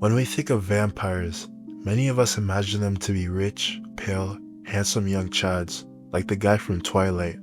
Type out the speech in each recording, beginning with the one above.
When we think of vampires, many of us imagine them to be rich, pale, handsome young chads, like the guy from Twilight,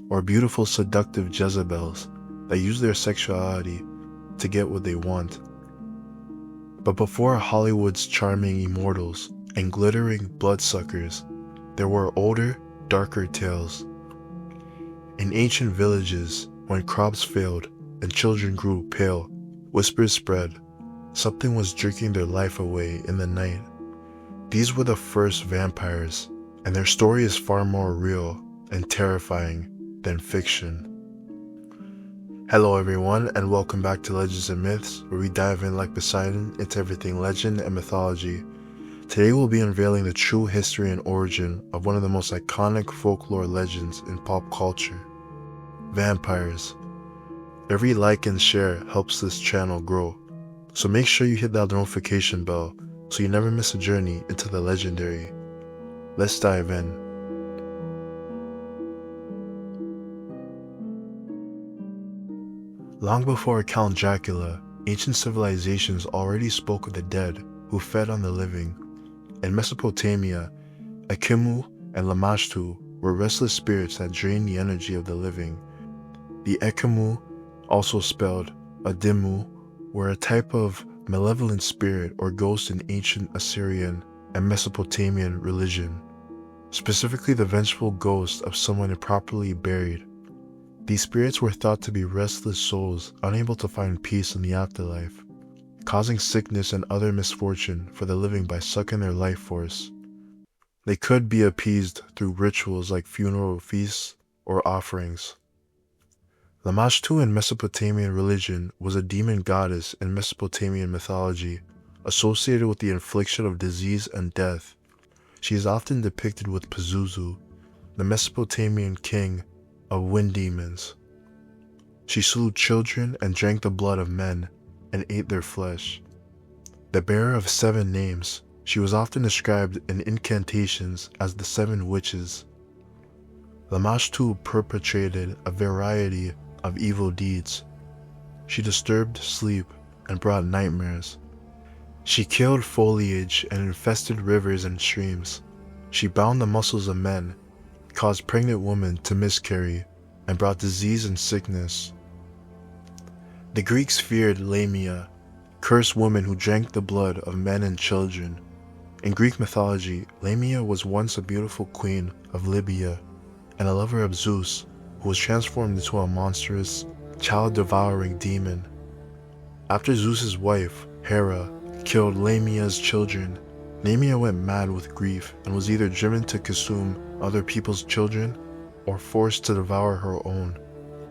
or beautiful seductive Jezebels that use their sexuality to get what they want. But before Hollywood's charming immortals and glittering bloodsuckers, there were older, darker tales. In ancient villages, when crops failed and children grew pale, whispers spread. Something was drinking their life away in the night. These were the first vampires, and their story is far more real and terrifying than fiction. Hello everyone, and welcome back to Legends and Myths, where we dive in like Poseidon into everything legend and mythology. Today we'll be unveiling the true history and origin of one of the most iconic folklore legends in pop culture: vampires. Every like and share helps this channel grow, so make sure you hit that notification bell so you never miss a journey into the legendary. Let's dive in. Long before Count Dracula, ancient civilizations already spoke of the dead who fed on the living. In Mesopotamia, Akimu and Lamashtu were restless spirits that drained the energy of the living. The Akimu, also spelled Adimu, were a type of malevolent spirit or ghost in ancient Assyrian and Mesopotamian religion, specifically the vengeful ghost of someone improperly buried. These spirits were thought to be restless souls unable to find peace in the afterlife, causing sickness and other misfortune for the living by sucking their life force. They could be appeased through rituals like funeral feasts or offerings. Lamashtu in Mesopotamian religion was a demon goddess in Mesopotamian mythology, associated with the infliction of disease and death. She is often depicted with Pazuzu, the Mesopotamian king of wind demons. She slew children and drank the blood of men and ate their flesh. The bearer of 7 names, she was often described in incantations as the 7 witches. Lamashtu perpetrated a variety of evil deeds. She disturbed sleep and brought nightmares. She killed foliage and infested rivers and streams. She bound the muscles of men, caused pregnant women to miscarry, and brought disease and sickness. The Greeks feared Lamia, cursed woman who drank the blood of men and children. In Greek mythology, Lamia was once a beautiful queen of Libya and a lover of Zeus, who was transformed into a monstrous, child-devouring demon. After Zeus's wife, Hera, killed Lamia's children, Lamia went mad with grief and was either driven to consume other people's children or forced to devour her own.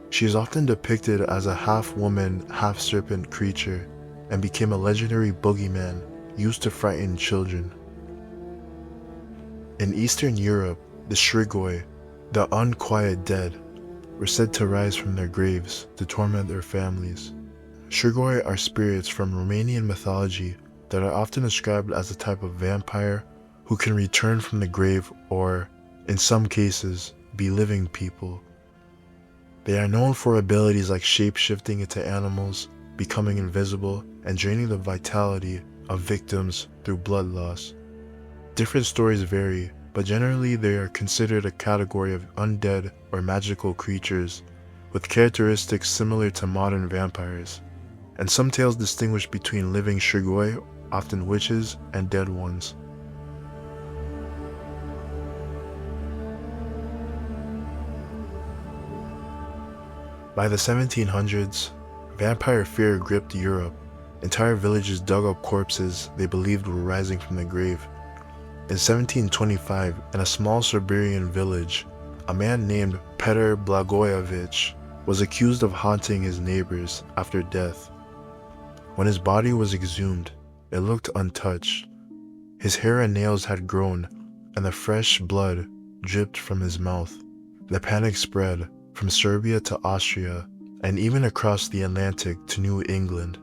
She is often depicted as a half-woman, half-serpent creature and became a legendary boogeyman used to frighten children. In Eastern Europe, the Strigoi, the unquiet dead, were said to rise from their graves to torment their families. Strigoi are spirits from Romanian mythology that are often described as a type of vampire who can return from the grave or, in some cases, be living people. They are known for abilities like shape-shifting into animals, becoming invisible, and draining the vitality of victims through blood loss. Different stories vary, but generally they are considered a category of undead or magical creatures with characteristics similar to modern vampires, and some tales distinguish between living Strigoi, often witches, and dead ones. By the 1700s, vampire fear gripped Europe. Entire villages dug up corpses they believed were rising from the grave. In 1725, in a small Siberian village, a man named Petr Blagojevich was accused of haunting his neighbors after death. When his body was exhumed, it looked untouched. His hair and nails had grown, and the fresh blood dripped from his mouth. The panic spread from Serbia to Austria, and even across the Atlantic to New England.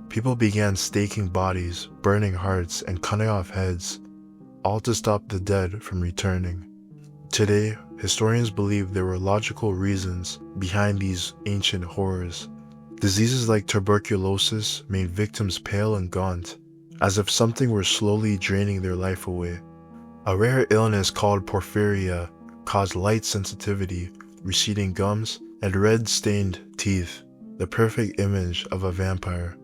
People began staking bodies, burning hearts, and cutting off heads, all to stop the dead from returning. Today, historians believe there were logical reasons behind these ancient horrors. Diseases like tuberculosis made victims pale and gaunt, as if something were slowly draining their life away. A rare illness called porphyria caused light sensitivity, receding gums, and red-stained teeth, the perfect image of a vampire.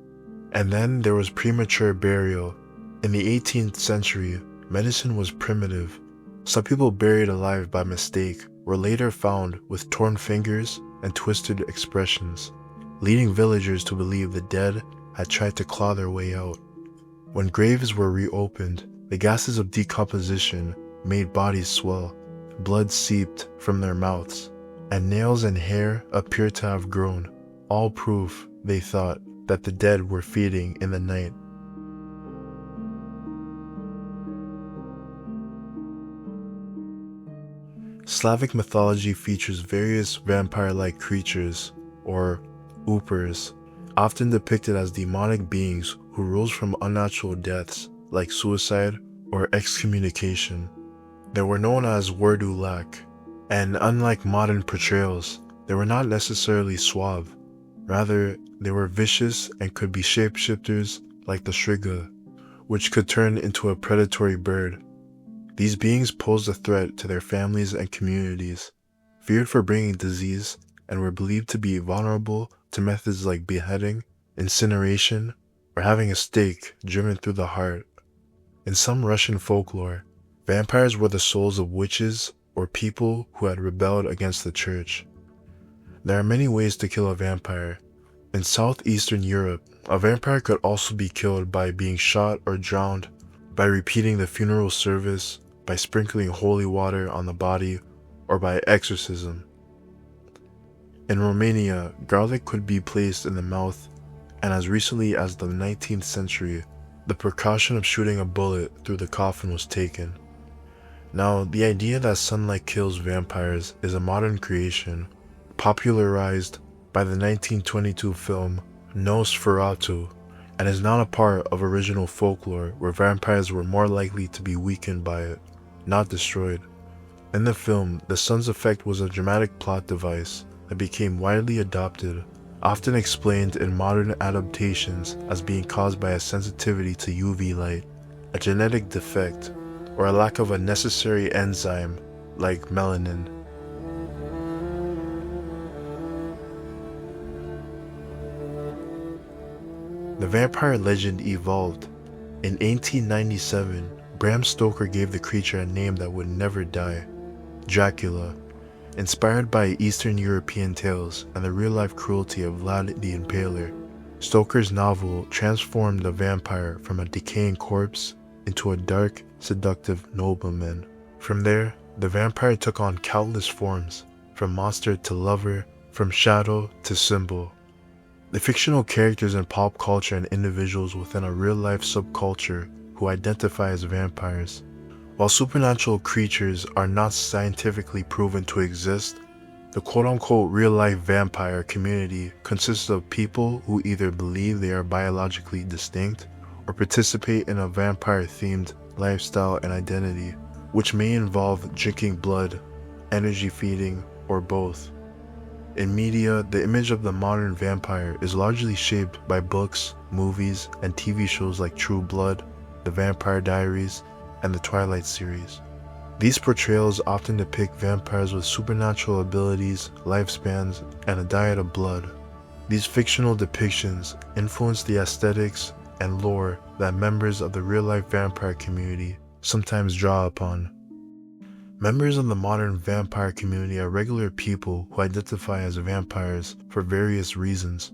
And then there was premature burial. In the 18th century, medicine was primitive. Some people buried alive by mistake were later found with torn fingers and twisted expressions, leading villagers to believe the dead had tried to claw their way out. When graves were reopened, the gases of decomposition made bodies swell, blood seeped from their mouths, and nails and hair appeared to have grown, all proof, they thought, that the dead were feeding in the night. Slavic mythology features various vampire-like creatures, or upers, often depicted as demonic beings who rose from unnatural deaths like suicide or excommunication. They were known as werdulak, and unlike modern portrayals, they were not necessarily suave. Rather, they were vicious and could be shapeshifters like the shriga, which could turn into a predatory bird. These beings posed a threat to their families and communities, feared for bringing disease, and were believed to be vulnerable to methods like beheading, incineration, or having a stake driven through the heart. In some Russian folklore, vampires were the souls of witches or people who had rebelled against the church. There are many ways to kill a vampire. In southeastern Europe, a vampire could also be killed by being shot or drowned, by repeating the funeral service, by sprinkling holy water on the body, or by exorcism. In Romania, garlic could be placed in the mouth, and as recently as the 19th century, the precaution of shooting a bullet through the coffin was taken. Now, the idea that sunlight kills vampires is a modern creation, popularized by the 1922 film Nosferatu, and is not a part of original folklore where vampires were more likely to be weakened by it, not destroyed. In the film, the sun's effect was a dramatic plot device that became widely adopted, often explained in modern adaptations as being caused by a sensitivity to UV light, a genetic defect, or a lack of a necessary enzyme like melanin. The vampire legend evolved. In 1897, Bram Stoker gave the creature a name that would never die, Dracula. Inspired by Eastern European tales and the real-life cruelty of Vlad the Impaler, Stoker's novel transformed the vampire from a decaying corpse into a dark, seductive nobleman. From there, the vampire took on countless forms, from monster to lover, from shadow to symbol. The fictional characters in pop culture and individuals within a real-life subculture who identify as vampires. While supernatural creatures are not scientifically proven to exist, the quote-unquote real-life vampire community consists of people who either believe they are biologically distinct or participate in a vampire-themed lifestyle and identity, which may involve drinking blood, energy feeding, or both. In media, the image of the modern vampire is largely shaped by books, movies, and TV shows like True Blood, The Vampire Diaries, and the Twilight series. These portrayals often depict vampires with supernatural abilities, lifespans, and a diet of blood. These fictional depictions influence the aesthetics and lore that members of the real-life vampire community sometimes draw upon. Members of the modern vampire community are regular people who identify as vampires for various reasons.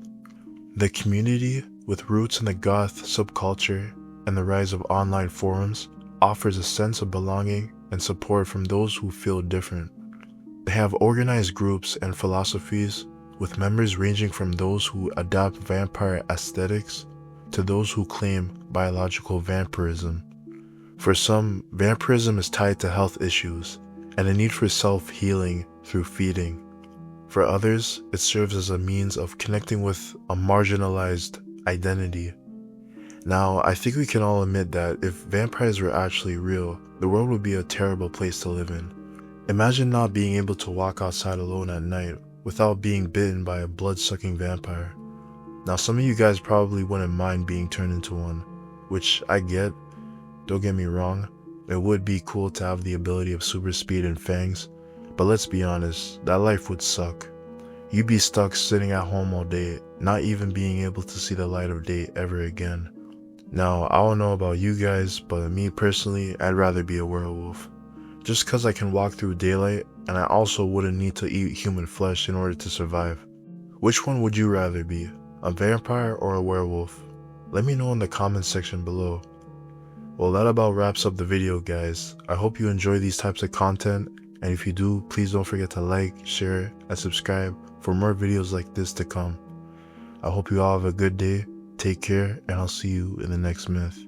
The community, with roots in the goth subculture and the rise of online forums, offers a sense of belonging and support from those who feel different. They have organized groups and philosophies, with members ranging from those who adopt vampire aesthetics to those who claim biological vampirism. For some, vampirism is tied to health issues and a need for self-healing through feeding. For others, it serves as a means of connecting with a marginalized identity. Now, I think we can all admit that if vampires were actually real, the world would be a terrible place to live in. Imagine not being able to walk outside alone at night without being bitten by a blood-sucking vampire. Now, some of you guys probably wouldn't mind being turned into one, which I get, don't get me wrong, it would be cool to have the ability of super speed and fangs, but let's be honest, that life would suck. You'd be stuck sitting at home all day, not even being able to see the light of day ever again. Now, I don't know about you guys, but me personally, I'd rather be a werewolf. Just cause I can walk through daylight, and I also wouldn't need to eat human flesh in order to survive. Which one would you rather be, a vampire or a werewolf? Let me know in the comments section below. Well, that about wraps up the video, guys. I hope you enjoy these types of content, and if you do, please don't forget to like, share, and subscribe for more videos like this to come. I hope you all have a good day, take care, and I'll see you in the next myth.